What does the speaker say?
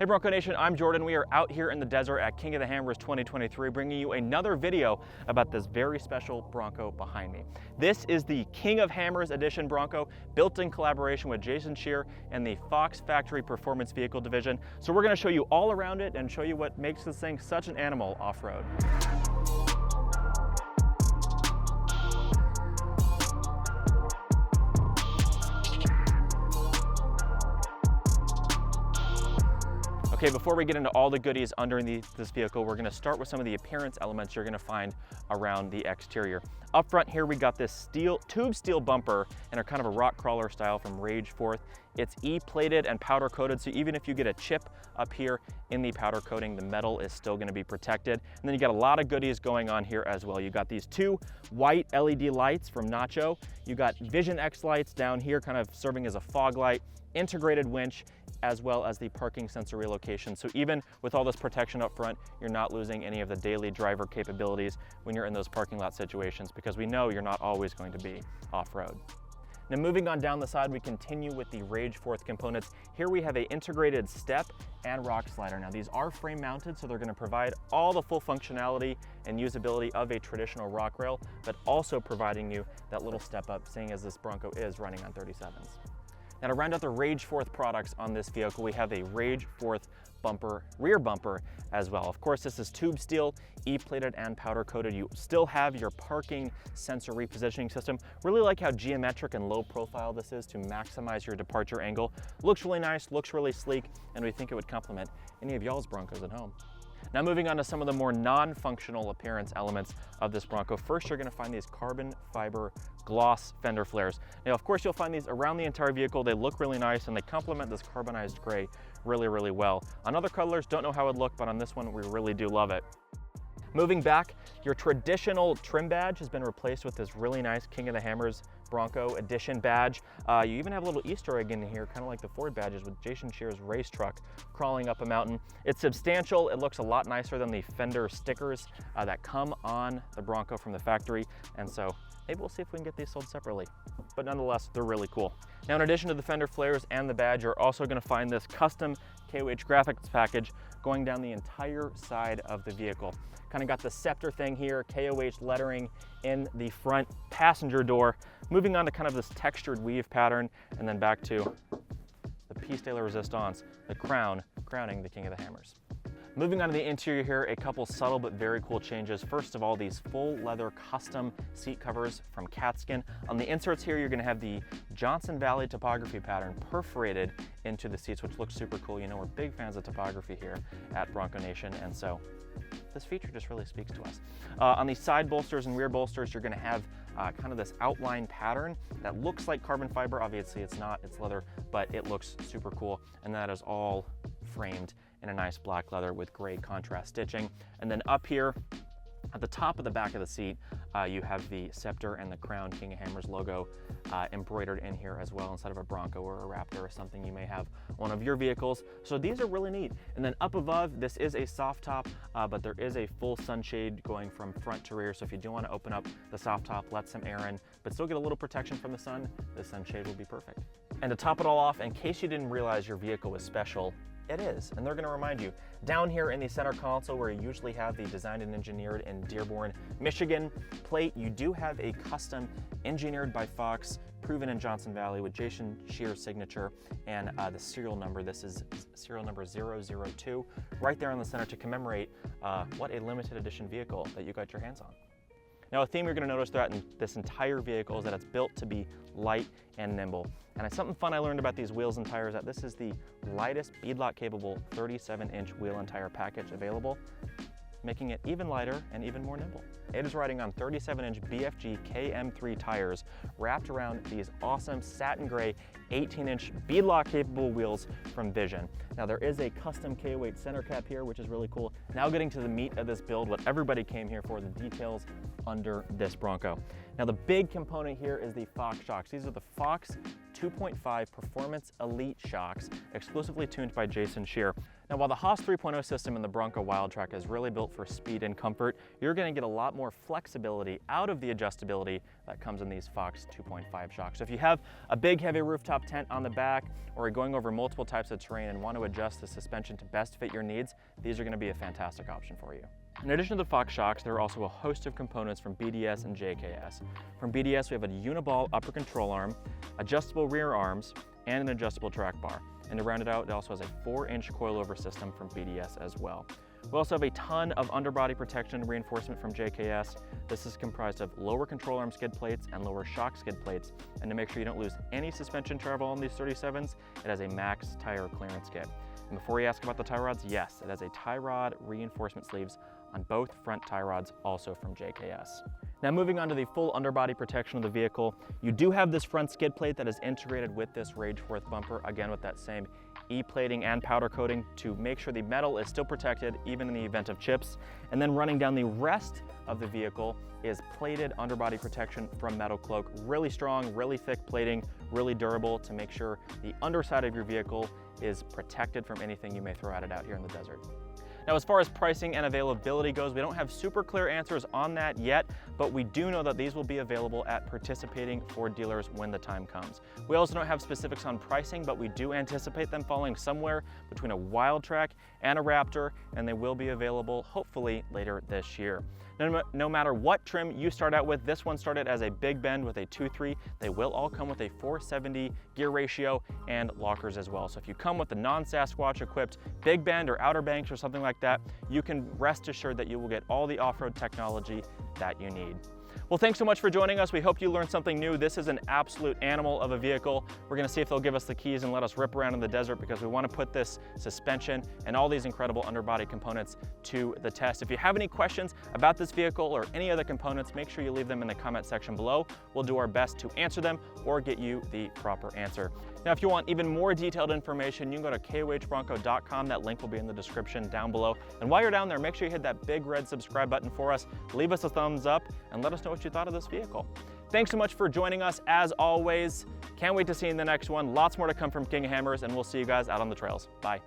Hey Bronco Nation, I'm Jordan. We are out here in the desert at King of the Hammers 2023, bringing you another video about this very special Bronco behind me. This is the King of Hammers Edition Bronco, built in collaboration with Jason Scherer and the Fox Factory Performance Vehicle Division. So we're going to show you all around it and show you what makes this thing such an animal off-road. Okay, before we get into all the goodies underneath this vehicle, we're gonna start with some of the appearance elements you're gonna find around the exterior. Up front here, we got this tube steel bumper in a kind of a rock crawler style from Rage Forth. It's E-plated and powder coated, so even if you get a chip up here in the powder coating, the metal is still gonna be protected. And then you got a lot of goodies going on here as well. You got these two white LED lights from Nacho. You got Vision X lights down here, kind of serving as a fog light, integrated winch, as well as the parking sensor relocation. So even with all this protection up front, you're not losing any of the daily driver capabilities when you're in those parking lot situations, because we know you're not always going to be off-road. Now moving on down the side, we continue with the Rage Forth components. Here we have an integrated step and rock slider. Now these are frame mounted, so they're gonna provide all the full functionality and usability of a traditional rock rail, but also providing you that little step up, seeing as this Bronco is running on 37s. Now to round out the Rage Forth products on this vehicle, we have a Rage Forth rear bumper as well. Of course, this is tube steel, E-plated and powder coated. You still have your parking sensor repositioning system. Really like how geometric and low profile this is to maximize your departure angle. Looks really nice, looks really sleek, and we think it would complement any of y'all's Broncos at home. Now moving on to some of the more non-functional appearance elements of this Bronco. First, you're gonna find these carbon fiber gloss fender flares. Now, of course, you'll find these around the entire vehicle. They look really nice and they complement this carbonized gray really, really well. On other colors, don't know how it would look, but on this one, we really do love it. Moving back, your traditional trim badge has been replaced with this really nice King of the Hammers Bronco Edition badge. You even have a little Easter egg in here, kind of like the Ford badges with Jason Scherer's race truck crawling up a mountain. It's substantial. It looks a lot nicer than the Fender stickers that come on the Bronco from the factory. And so maybe we'll see if we can get these sold separately. But nonetheless, they're really cool. Now, in addition to the Fender Flares and the badge, you're also going to find this custom KOH graphics package going down the entire side of the vehicle. Kind of got the scepter thing here, KOH lettering in the front passenger door. Moving on to kind of this textured weave pattern, and then back to the piece de la resistance, the crowning the King of the Hammers. Moving on to the interior here, a couple subtle but very cool changes. First of all, these full leather custom seat covers from Catskin. On the inserts here, you're gonna have the Johnson Valley topography pattern perforated into the seats, which looks super cool. You know, we're big fans of topography here at Bronco Nation, and so this feature just really speaks to us. On the side bolsters and rear bolsters, you're gonna have kind of this outline pattern that looks like carbon fiber. Obviously it's not, it's leather, but it looks super cool. And that is all framed in a nice black leather with gray contrast stitching. And then up here at the top of the back of the seat, you have the scepter and the crown King of Hammers logo embroidered in here as well, instead of a Bronco or a Raptor or something you may have one of your vehicles. So these are really neat. And then up above, this is a soft top, but there is a full sunshade going from front to rear. So if you do want to open up the soft top, let some air in, but still get a little protection from the sun, the sunshade will be perfect. And to top it all off, in case you didn't realize your vehicle was special, it is, and they're going to remind you. Down here in the center console, where you usually have the designed and engineered in Dearborn, Michigan plate, you do have a custom engineered by Fox, proven in Johnson Valley with Jason Scherer's signature and the serial number. This is serial number 002, right there in the center to commemorate what a limited edition vehicle that you got your hands on. Now, a theme you're going to notice throughout this entire vehicle is that it's built to be light and nimble. And it's something fun I learned about these wheels and tires, that this is the lightest beadlock capable 37-inch wheel and tire package available, making it even lighter and even more nimble. It is riding on 37-inch BFG KM3 tires wrapped around these awesome satin gray 18-inch beadlock capable wheels from Vision. Now there is a custom KOH center cap here, which is really cool. Now getting to the meat of this build, what everybody came here for, the details under this Bronco. Now the big component here is the Fox shocks. These are the Fox 2.5 Performance Elite shocks, exclusively tuned by Jason Scherer. Now, while the Haas 3.0 system in the Bronco WildTrak is really built for speed and comfort, you're going to get a lot more flexibility out of the adjustability that comes in these Fox 2.5 shocks. So if you have a big heavy rooftop tent on the back, or are going over multiple types of terrain and want to adjust the suspension to best fit your needs, these are going to be a fantastic option for you. In addition to the Fox shocks, there are also a host of components from BDS and JKS. From BDS, we have a uniball upper control arm, adjustable rear arms, and an adjustable track bar. And to round it out, it also has a 4-inch coilover system from BDS as well. We also have a ton of underbody protection and reinforcement from JKS. This is comprised of lower control arm skid plates and lower shock skid plates. And to make sure you don't lose any suspension travel on these 37s, it has a max tire clearance kit. And before you ask about the tie rods, yes, it has a tie rod reinforcement sleeves on both front tie rods, also from JKS. Now, moving on to the full underbody protection of the vehicle, you do have this front skid plate that is integrated with this Rageforth bumper, again with that same E-plating and powder coating to make sure the metal is still protected even in the event of chips. And then running down the rest of the vehicle is plated underbody protection from Metal Cloak. Really strong, really thick plating, really durable to make sure the underside of your vehicle is protected from anything you may throw at it out here in the desert. Now, as far as pricing and availability goes, we don't have super clear answers on that yet, but we do know that these will be available at participating Ford dealers when the time comes. We also don't have specifics on pricing, but we do anticipate them falling somewhere between a WildTrak and a Raptor, and they will be available hopefully later this year. No matter what trim you start out with, this one started as a Big Bend with a 2.3. They will all come with a 470 gear ratio and lockers as well. So if you come with the non-Sasquatch equipped Big Bend or Outer Banks or something like that, you can rest assured that you will get all the off-road technology that you need. Well, thanks so much for joining us. We hope you learned something new. This is an absolute animal of a vehicle. We're gonna see if they'll give us the keys and let us rip around in the desert, because we wanna put this suspension and all these incredible underbody components to the test. If you have any questions about this vehicle or any other components, make sure you leave them in the comment section below. We'll do our best to answer them or get you the proper answer. Now, if you want even more detailed information, you can go to KOHbronco.com. That link will be in the description down below. And while you're down there, make sure you hit that big red subscribe button for us. Leave us a thumbs up and let us know what you thought of this vehicle. Thanks so much for joining us as always. Can't wait to see you in the next one. Lots more to come from King of Hammers, and we'll see you guys out on the trails. Bye.